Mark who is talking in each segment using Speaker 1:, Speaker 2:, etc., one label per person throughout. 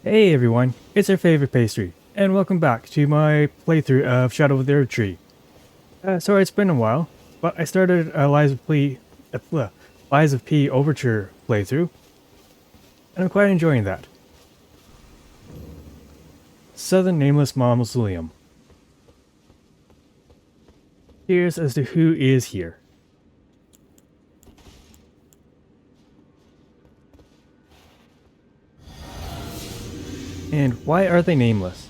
Speaker 1: Hey everyone, it's your favorite pastry, and welcome back to my playthrough of Shadow of the Erdtree. Sorry it's been a while, but I started a Lies of P Overture playthrough, and I'm quite enjoying that. Southern Nameless Mausoleum. Here's as to who is here. And why are they nameless?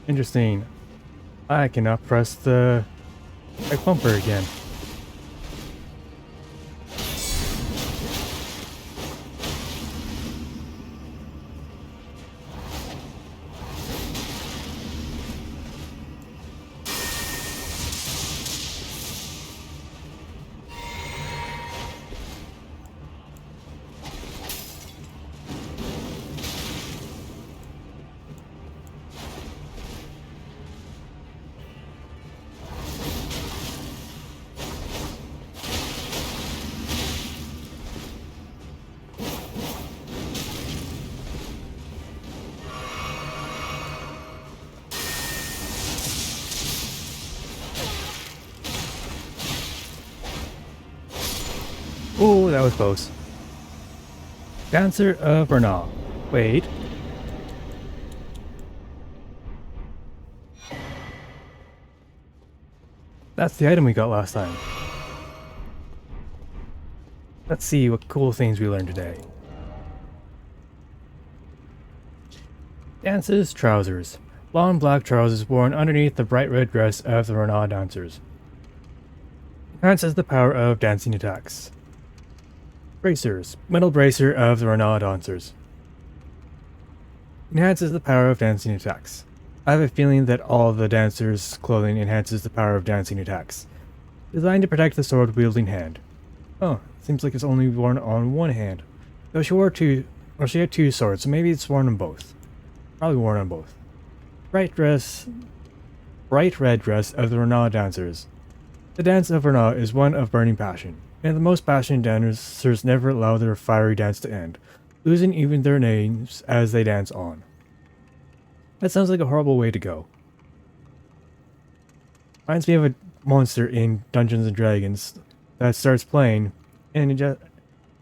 Speaker 1: Interesting. I cannot press the right bumper again. Oh, that was close. Dancer of Bernal. Wait. That's the item we got last time. Let's see what cool things we learned today. Dances trousers. Long black trousers worn underneath the bright red dress of the Renaud dancers. Enhances the power of dancing attacks. Bracers. Metal bracer of the Renaud dancers. Enhances the power of dancing attacks. I have a feeling that all the dancers' clothing enhances the power of dancing attacks. Designed to protect the sword-wielding hand. Oh, seems like it's only worn on one hand. Though she wore two, or she had two swords, so maybe it's worn on both. Probably worn on both. Bright red dress of the Renaud dancers. The dance of Renaud is one of burning passion, and the most passionate dancers never allow their fiery dance to end, losing even their names as they dance on. That sounds like a horrible way to go. Reminds me of a monster in Dungeons and Dragons that starts playing, and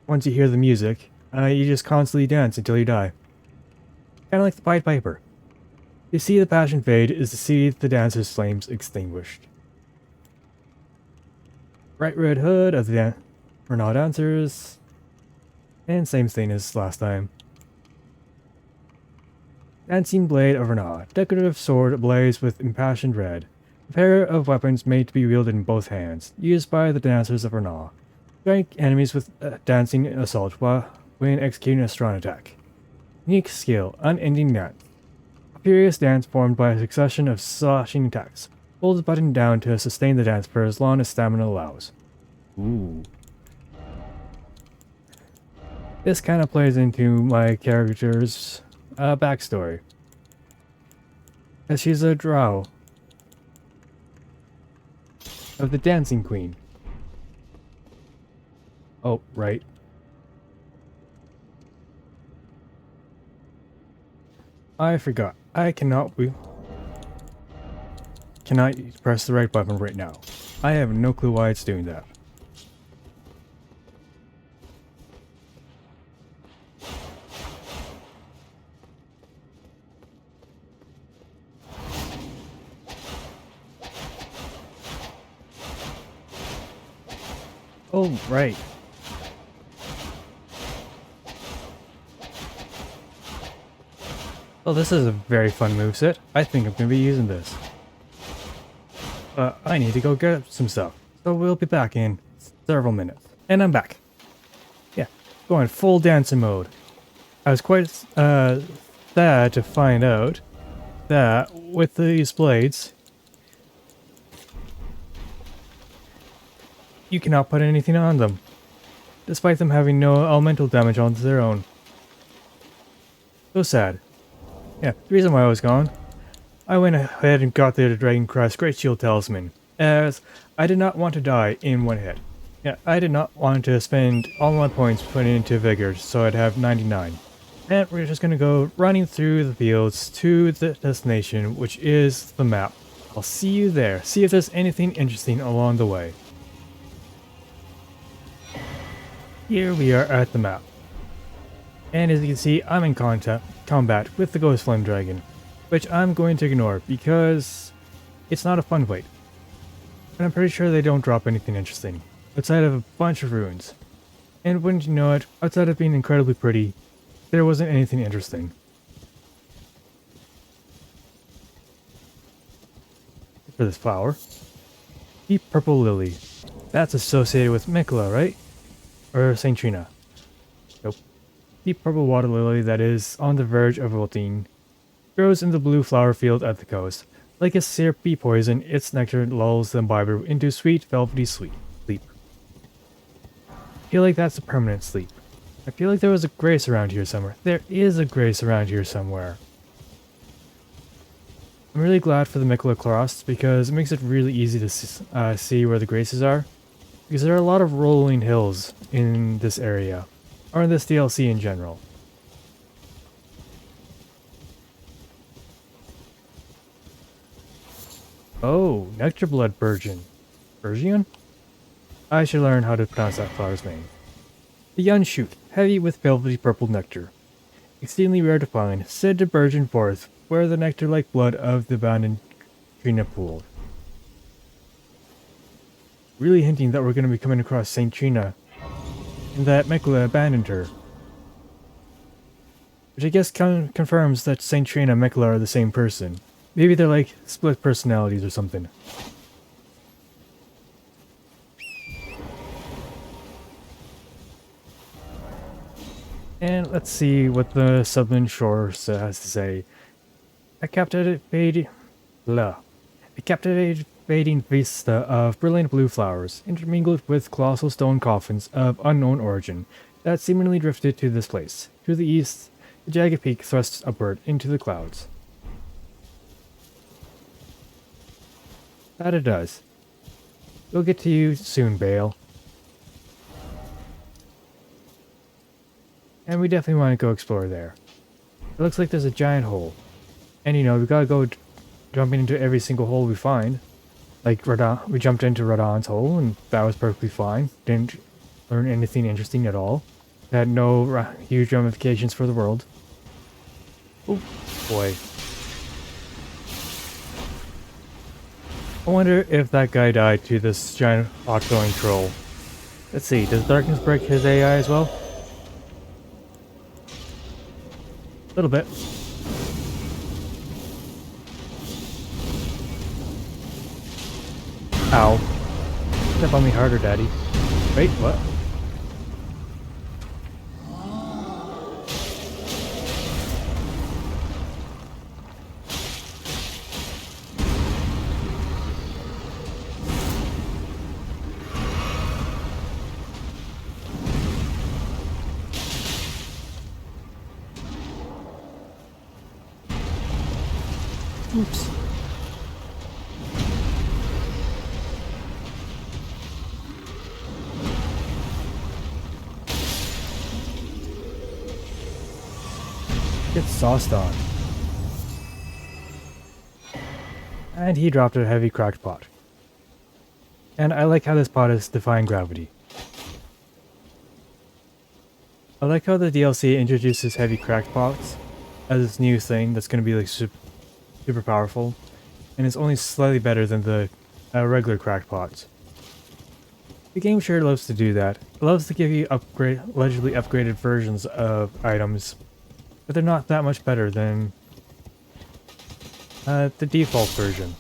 Speaker 1: once you hear the music, you just constantly dance until you die. Kinda like the Pied Piper. To see the passion fade is to see the dancer's flames extinguished. Bright red hood of the Renaud dancers, and same thing as last time. Dancing blade of Renaud, decorative sword ablaze with impassioned red. A pair of weapons made to be wielded in both hands, used by the dancers of Renaud. Strike enemies with dancing assault when executing a strong attack. Unique skill, unending dance. A furious dance formed by a succession of slashing attacks. Hold the button down to sustain the dance for as long as stamina allows. Ooh. This kind of plays into my character's backstory. As she's a drow of the Dancing Queen. Oh, right. I forgot. I cannot press the right button right now. I have no clue why it's doing that. Oh, right. Well, this is a very fun moveset. I think I'm going to be using this. I need to go get some stuff. So we'll be back in several minutes. And I'm back. Yeah, going full dancing mode. I was quite sad to find out that with these blades, you cannot put anything on them, despite them having no elemental damage on their own. So sad. Yeah, the reason why I was gone, I went ahead and got the Dragon Crest Great Shield Talisman, as I did not want to die in one hit. Yeah, I did not want to spend all my points putting into Vigor, so I'd have 99. And we're just gonna go running through the fields to the destination, which is the map. I'll see you there, see if there's anything interesting along the way. Here we are at the map. And as you can see, I'm in combat with the Ghost Flame Dragon, which I'm going to ignore because it's not a fun fight. And I'm pretty sure they don't drop anything interesting, outside of a bunch of runes. And wouldn't you know it, outside of being incredibly pretty, there wasn't anything interesting. For this flower. Deep Purple Lily. That's associated with Miquella, right? Or St. Trina. Nope. Deep Purple Water Lily that is on the verge of wilting. Grows in the blue flower field at the coast. Like a syrupy poison, its nectar lulls the imbiber into sweet, velvety sleep. I feel like that's a permanent sleep. I feel like there was a grace around here somewhere. There is a grace around here somewhere. I'm really glad for the Miquella Cross because it makes it really easy to see where the graces are. Because there are a lot of rolling hills in this area, or in this DLC in general. Oh, Nectar Blood Burgeon. Burgeon? I should learn how to pronounce that flower's name. The young shoot, heavy with velvety purple nectar. Exceedingly rare to find, said to burgeon forth, where the nectar-like blood of the abandoned Trina pooled. Really hinting that we're going to be coming across St. Trina, and that Miquella abandoned her. Which I guess confirms that St. Trina and Miquella are the same person. Maybe they're like split personalities or something. And let's see what the Southern Shore has to say. A captivating vista of brilliant blue flowers, intermingled with colossal stone coffins of unknown origin, that seemingly drifted to this place. To the east, the jagged peak thrusts upward into the clouds. That it does. We'll get to you soon, Bale. And we definitely want to go explore there. It looks like there's a giant hole. And you know, we gotta go jumping into every single hole we find. Like, we jumped into Radon's hole, and that was perfectly fine. Didn't learn anything interesting at all. It had no huge ramifications for the world. Oh, boy. I wonder if that guy died to this giant hot-going troll. Let's see, does Darkness break his AI as well? A little bit. Ow. Step on me harder, Daddy. Wait, what? Oops. Get sauced on. And he dropped a heavy cracked pot. And I like how this pot is defying gravity. I like how the DLC introduces heavy cracked pots as this new thing that's going to be like super powerful, and it's only slightly better than the regular cracked pots. The game sure loves to do that. It loves to give you allegedly upgraded versions of items, but they're not that much better than the default version.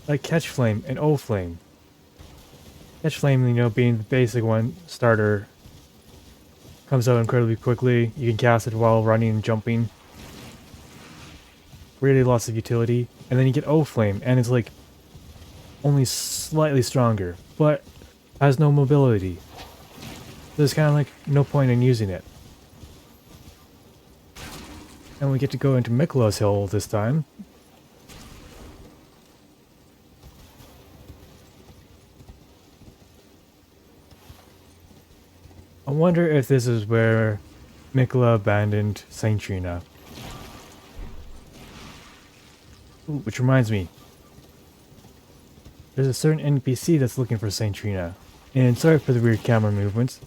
Speaker 1: Like Catch Flame and O Flame. Catch Flame, you know, being the basic one, starter, comes out incredibly quickly. You can cast it while running and jumping. Really lots of utility. And then you get O Flame, and it's like only slightly stronger, but has no mobility. There's kind of like no point in using it. And we get to go into Miquella's hill this time. I wonder if this is where Miquella abandoned Saint Trina. Ooh, which reminds me, there's a certain NPC that's looking for Saint Trina. And sorry for the weird camera movements.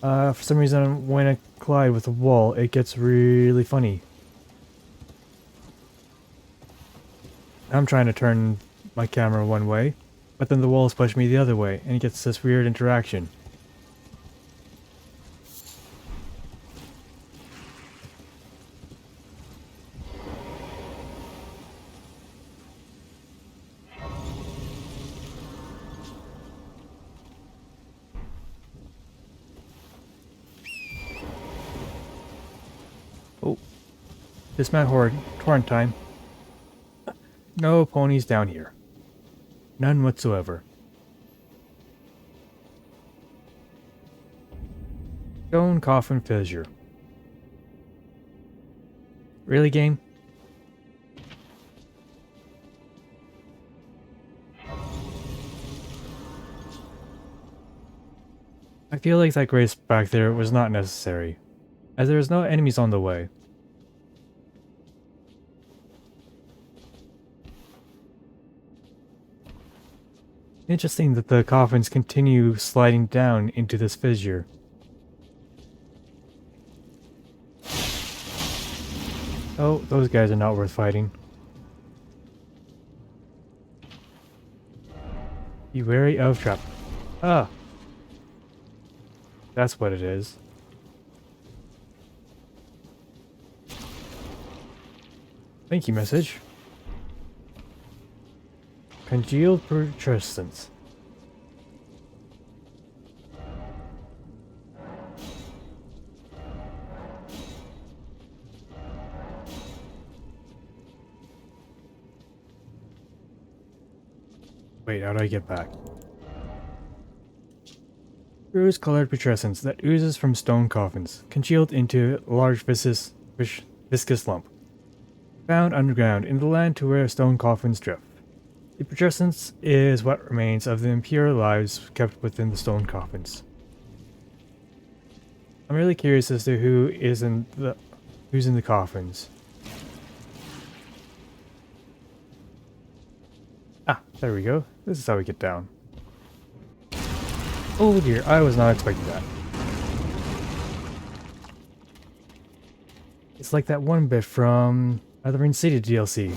Speaker 1: For some reason, when I collide with a wall, it gets really funny. I'm trying to turn my camera one way, but then the walls push me the other way, and it gets this weird interaction. Oh, dismount horn time. No ponies down here. None whatsoever. Stone coffin fissure. Really, game? I feel like that grace back there was not necessary, as there is no enemies on the way. Interesting that the coffins continue sliding down into this fissure. Oh, those guys are not worth fighting. Be wary of trap. Ah! That's what it is. Thank you, message. Congealed putrescence. Wait, how do I get back? Rose-colored putrescence that oozes from stone coffins, congealed into a large viscous lump. Found underground in the land to where stone coffins drift. The putrescence is what remains of the impure lives kept within the stone coffins. I'm really curious as to who's in the coffins. Ah, there we go. This is how we get down. Oh dear, I was not expecting that. It's like that one bit from the Ring City DLC.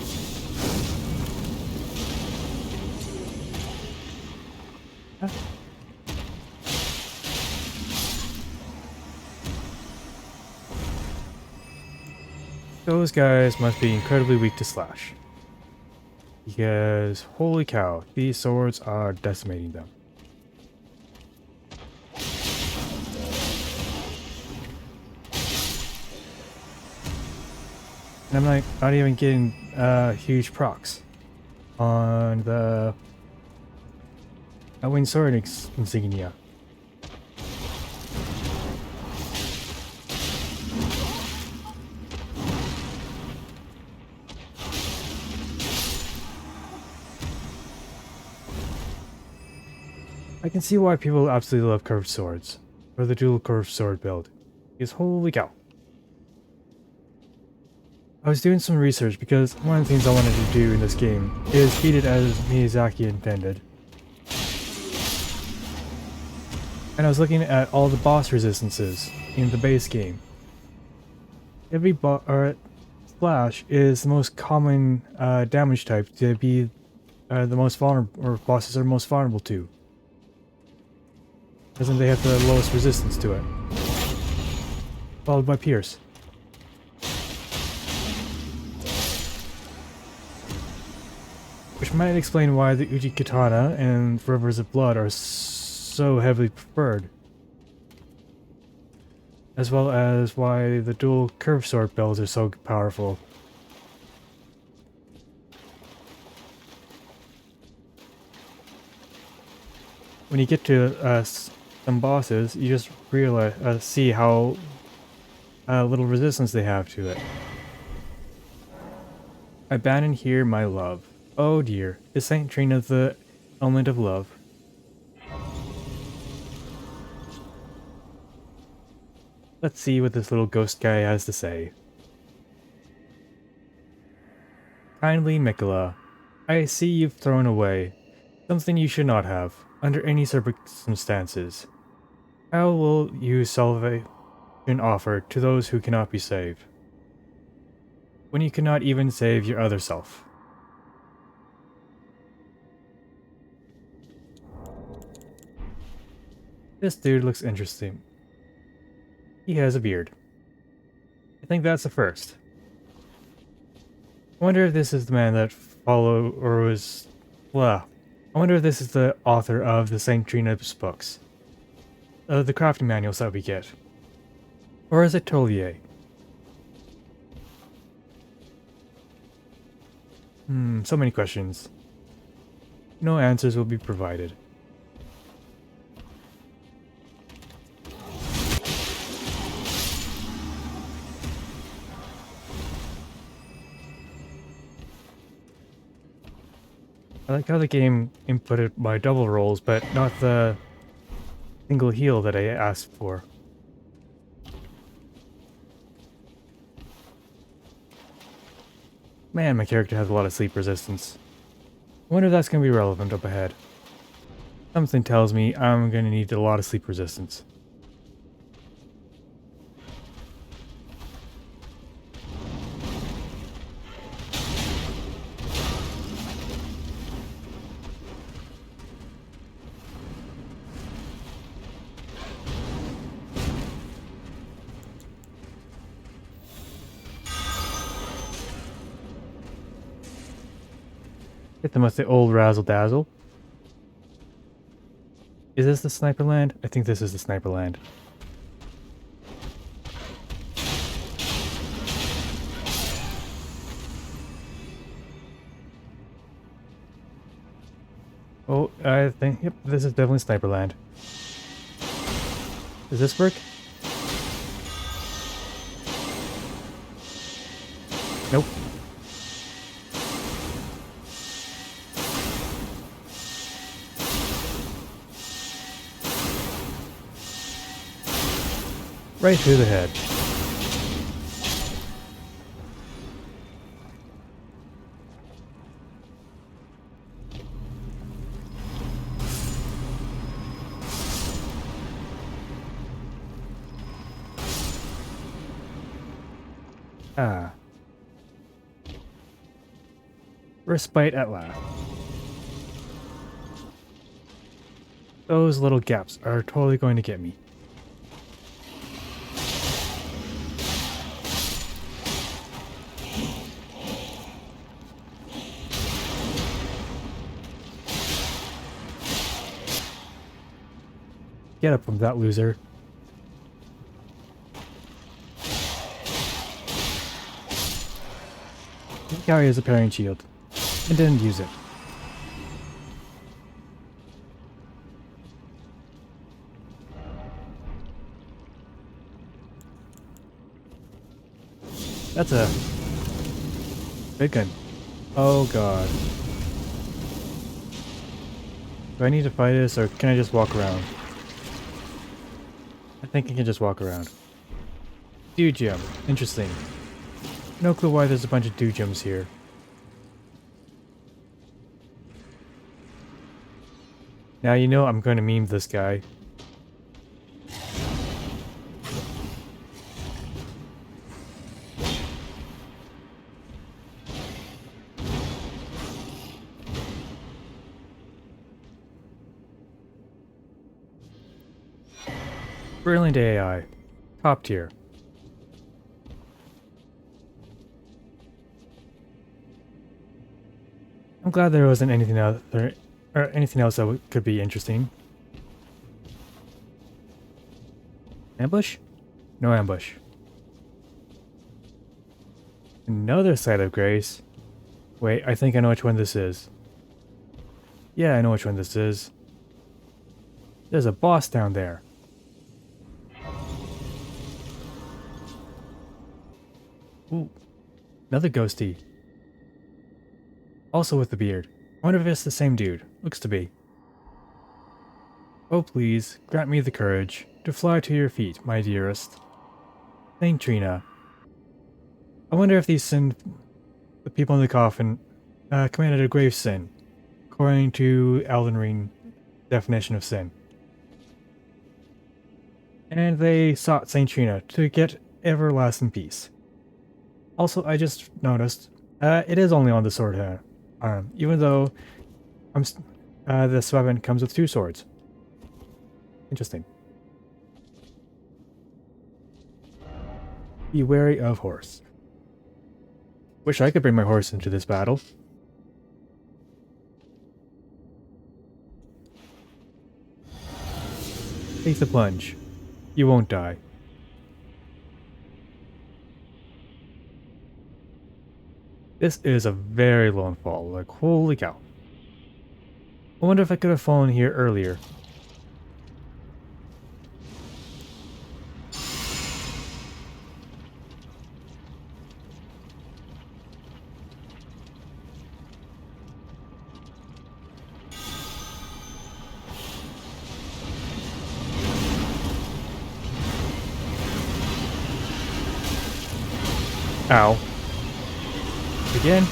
Speaker 1: Huh? Those guys must be incredibly weak to slash. Because, holy cow, these swords are decimating them. And I'm like, not even getting huge procs on the winged sword insignia. I can see why people absolutely love curved swords, or the dual curved sword build. Because holy cow. I was doing some research because one of the things I wanted to do in this game is beat it as Miyazaki intended. And I was looking at all the boss resistances in the base game. Every Splash is the most common damage type to be the most vulnerable, or bosses are most vulnerable to. Because then they have the lowest resistance to it. Followed by Pierce. Which might explain why the Uji Katana and Rivers of Blood are so heavily preferred. As well as why the dual curved sword builds are so powerful. when you get to some bosses, you just realize, see how little resistance they have to it. Abandon here, my love. Oh dear, is Saint Trina the element of love? Let's see what this little ghost guy has to say. Kindly Miquella, I see you've thrown away something you should not have, under any circumstances. How will you salvation offer to those who cannot be saved, when you cannot even save your other self? This dude looks interesting. He has a beard. I think that's the first. I wonder if this is the man that followed or was... Well, I wonder if this is the author of the St. Trina's books. The crafting manuals that we get. Or is it Tolier? So many questions. No answers will be provided. I like how the game inputted my double rolls, but not the single heal that I asked for. Man, my character has a lot of sleep resistance. I wonder if that's going to be relevant up ahead. Something tells me I'm going to need a lot of sleep resistance. Hit them with the old razzle dazzle. Is this the sniper land? I think this is the sniper land. Oh, I think, yep, this is definitely sniper land. Does this work? Nope. Right through the head. Ah. Respite at last. Those little gaps are totally going to get me. Get up from that loser. This guy has a parrying shield. And didn't use it. That's a big gun. Oh god. Do I need to fight this or can I just walk around? I think I can just walk around. Dew gem. Interesting. No clue why there's a bunch of dew gems here. Now you know I'm going to meme this guy. Brilliant AI. Top tier. I'm glad there wasn't anything else there, or anything else that could be interesting. Ambush? No ambush. Another site of grace. Wait, I think I know which one this is. Yeah, I know which one this is. There's a boss down there. Ooh, another ghosty. Also with the beard. I wonder if it's the same dude. Looks to be. Oh please, grant me the courage to fly to your feet, my dearest. Saint Trina. I wonder if these sin... the people in the coffin committed a grave sin, according to Elden Ring definition of sin. And they sought Saint Trina to get everlasting peace. Also, I just noticed, it is only on the sword arm, even though this weapon comes with 2 swords. Interesting. Be wary of horse. Wish I could bring my horse into this battle. Take the plunge. You won't die. This is a very long fall, like holy cow. I wonder if I could have fallen here earlier. Ow. Again?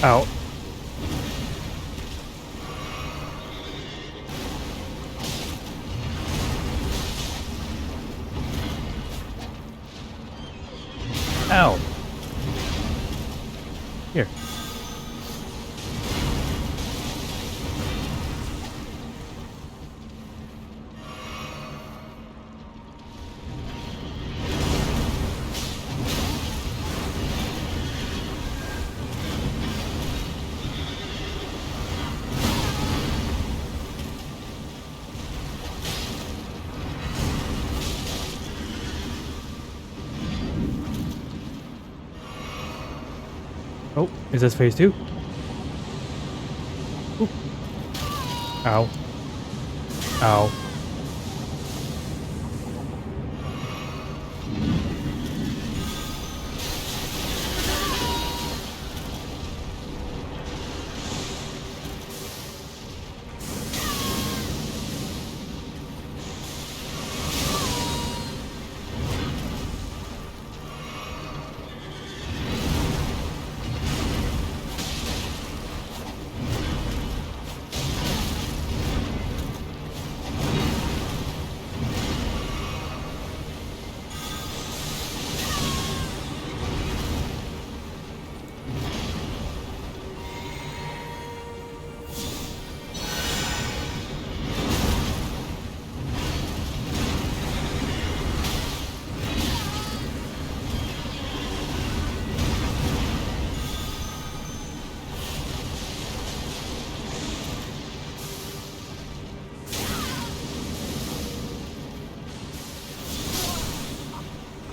Speaker 1: Ow. Ow. Here. Oh, is this phase 2? Ooh. Ow. Ow.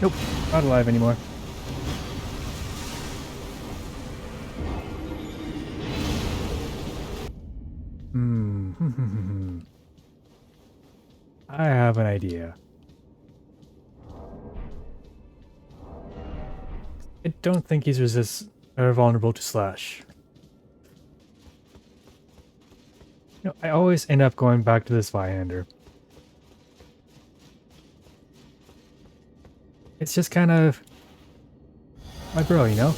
Speaker 1: Nope, not alive anymore. I have an idea. I don't think he's vulnerable to slash. You know, I always end up going back to this Vihander. It's just kind of my bro, you know?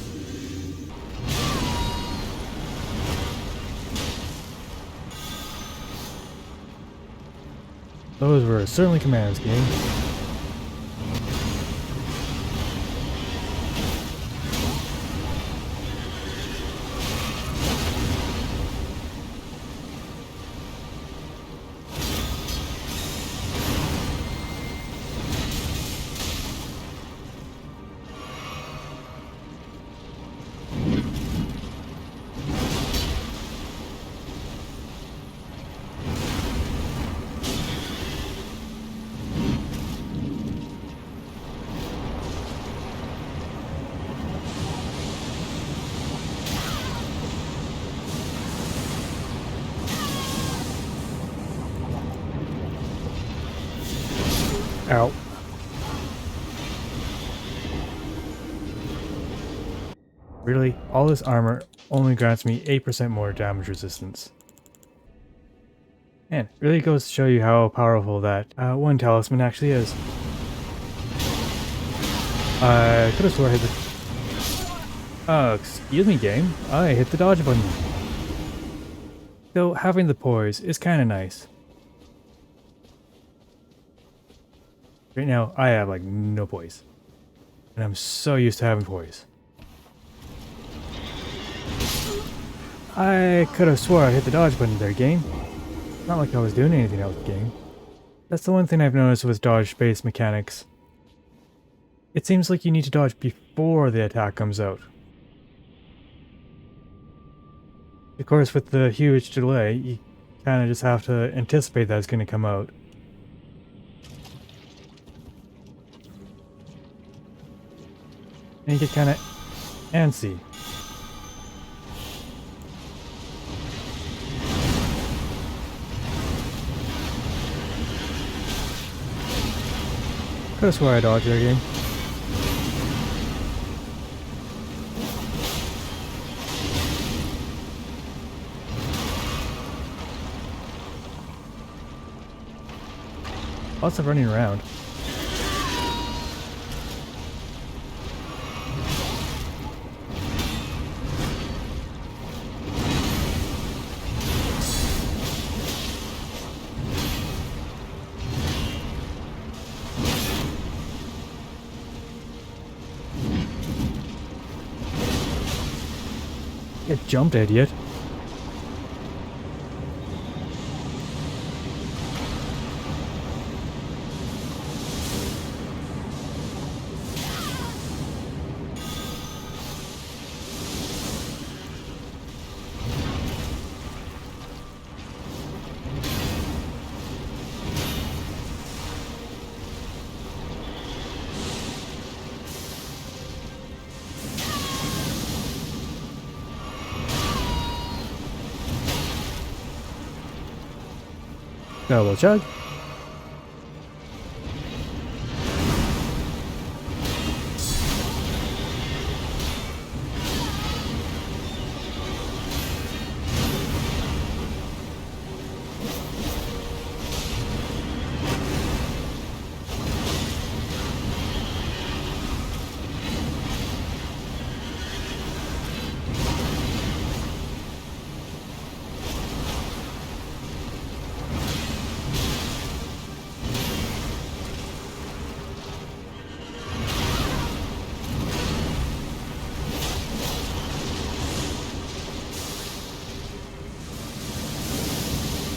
Speaker 1: Those were certainly commands, game. Ow. Really? All this armor only grants me 8% more damage resistance. Man, really goes to show you how powerful that one talisman actually is. I could have swore I hit the... excuse me game. I hit the dodge button. Though having the poise is kinda nice. Right now, I have like no poise. And I'm so used to having poise. I could have swore I hit the dodge button there, game. Not like I was doing anything else, game. That's the one thing I've noticed with dodge-based mechanics. It seems like you need to dodge before the attack comes out. Of course, with the huge delay, you kind of just have to anticipate that it's going to come out. And you get kind of antsy. Could've swore I dodged there, game. Lots of running around. Get jumped, idiot. Double chug.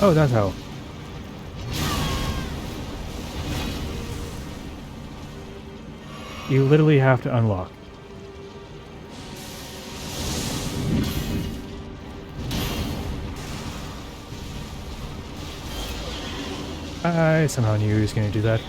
Speaker 1: Oh, that's how. You literally have to unlock. I somehow knew he was going to do that.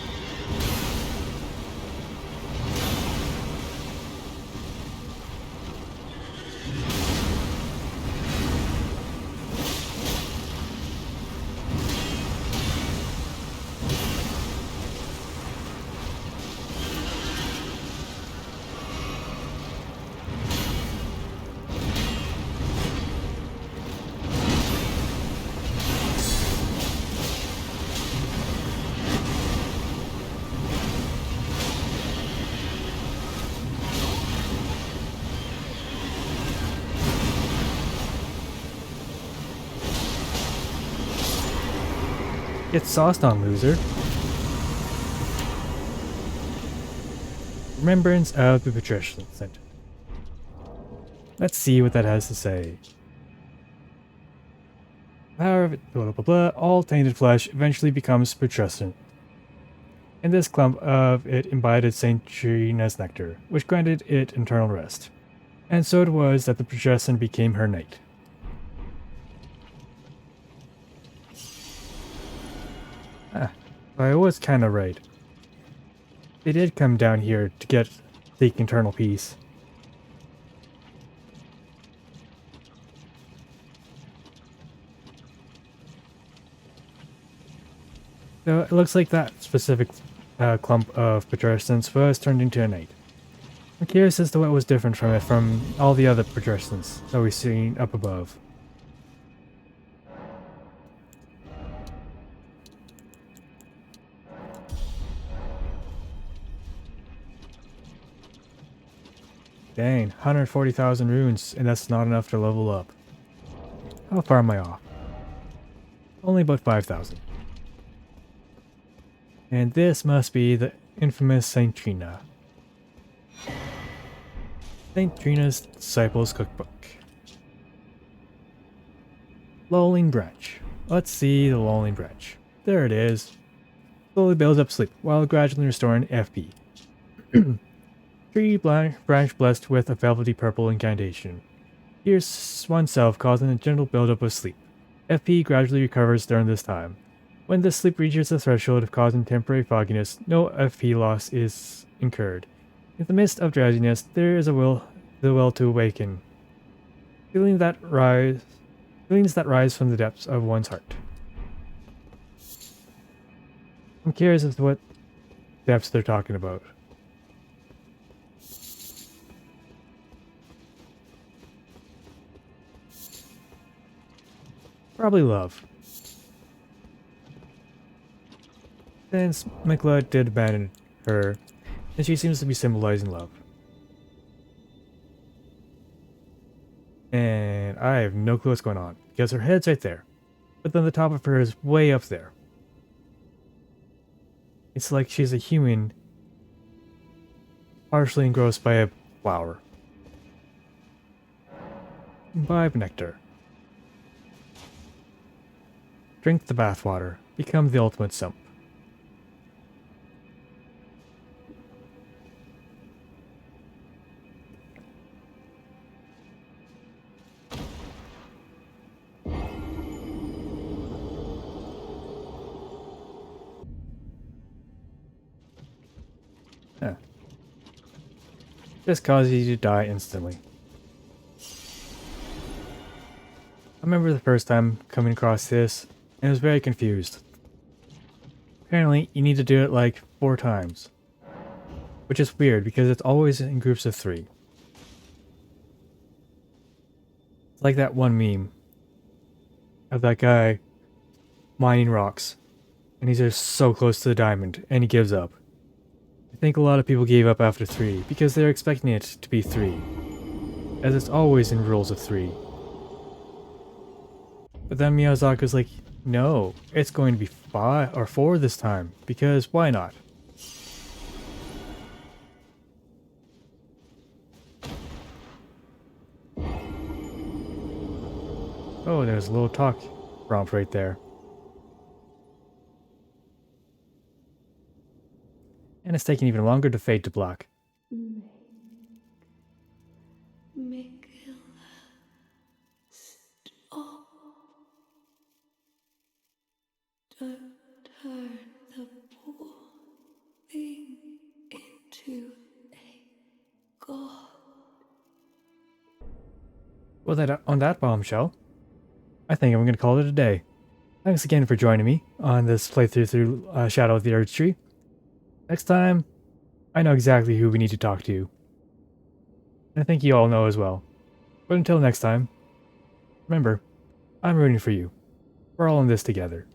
Speaker 1: Get sauced on, loser. Remembrance of the patrician sentient. Let's see what that has to say. Power of it, blah blah blah blah, all tainted flesh eventually becomes patrician. And this clump of it imbibed sentient nectar, which granted it eternal rest. And so it was that the patrician became her knight. I was kinda right. They did come down here to get seek eternal peace. So it looks like that specific clump of putrescence was turned into an 8. I'm curious as to what was different from it from all the other putrescence that we've seen up above. Dang, 140,000 runes, and that's not enough to level up. How far am I off? Only about 5,000. And this must be the infamous Saint Trina. Saint Trina's Disciples Cookbook. Lolling Branch. Let's see the Lolling Branch. There it is. Slowly builds up sleep, while gradually restoring FP. Tree branch blessed with a velvety purple incantation. Heals oneself, causing a gentle buildup of sleep. FP gradually recovers during this time. When the sleep reaches the threshold of causing temporary fogginess, no FP loss is incurred. In the midst of drowsiness, there is the will to awaken. Feelings that rise from the depths of one's heart. I'm curious as to what depths they're talking about. Probably love. Since Miquella did abandon her, and she seems to be symbolizing love. And I have no clue what's going on, because her head's right there, but then the top of her is way up there. It's like she's a human, partially engrossed by a flower. Imbibe nectar. Drink the bathwater. Become the ultimate sump. Huh. This causes you to die instantly. I remember the first time coming across this, and I was very confused. Apparently, you need to do it like 4 times. Which is weird, because it's always in groups of 3. It's like that one meme of that guy mining rocks, and he's just so close to the diamond, and he gives up. I think a lot of people gave up after 3, because they're expecting it to be 3, as it's always in rules of 3. But then Miyazaki's like, no, it's going to be 5 or 4 this time, because why not? Oh, there's a little talk prompt right there. And it's taking even longer to fade to black.
Speaker 2: Miquella, stop. Don't turn the poor thing into a god.
Speaker 1: Well, on that bombshell, I think I'm going to call it a day. Thanks again for joining me on this playthrough through Shadow of the Erdtree. Next time, I know exactly who we need to talk to. And I think you all know as well. But until next time, remember, I'm rooting for you. We're all in this together.